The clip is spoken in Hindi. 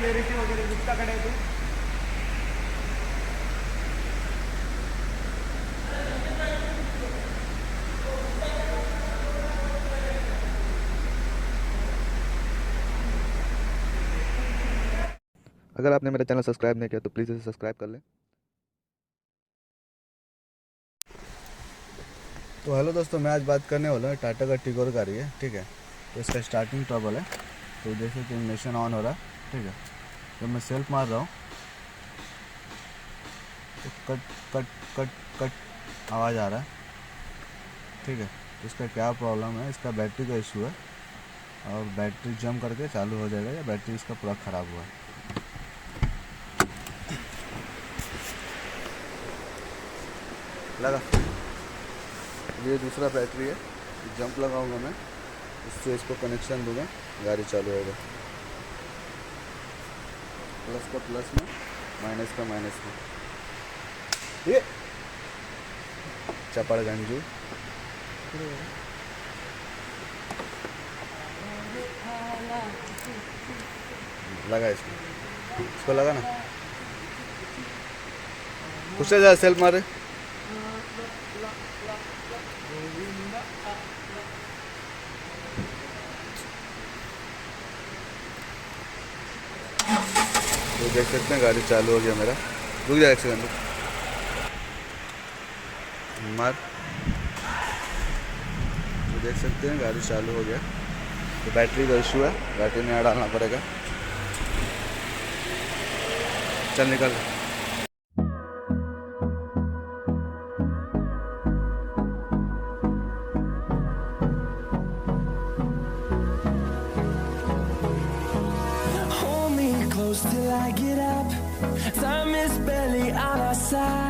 क्लॅरिटी वगैरे गुप्ताकडे आहे तू. अगर आपने मेरा चैनल सब्सक्राइब नहीं किया तो प्लीज़ इसे सब्सक्राइब कर लें. तो हेलो दोस्तों, मैं आज बात करने वाला हूँ टाटा का टिगोर गाड़ी है. ठीक है, तो इसका स्टार्टिंग ट्रबल है. तो जैसे कि इग्निशन ऑन हो रहा है. ठीक है, जब मैं सेल्फ मार रहा हूँ तो कट कट कट कट आवाज़ आ रहा है. ठीक है, तो इसका क्या प्रॉब्लम है? इसका बैटरी का इशू है और बैटरी जम करके चालू हो जाएगा या बैटरी इसका पूरा ख़राब हुआ है. लगा, ये दूसरा बैटरी है. जंप लगाऊंगा मैं, इससे इसको कनेक्शन दूंगा, गाड़ी चालू होगा. प्लस का प्लस में, माइनस का माइनस में. ये चपड़गंजू लगा. इसको लगा ना, कुछ से ज़्यादा सेल्फ मारे. तो देख सकते हैं गाड़ी चालू हो गया मेरा. रुक जाए एक सेकंड, मार. तो देख सकते हैं गाड़ी चालू हो गया. तो बैटरी का इशू है, बैटरी नया डालना पड़ेगा. चल निकल. Hold me close till I get up. Time is barely on our side.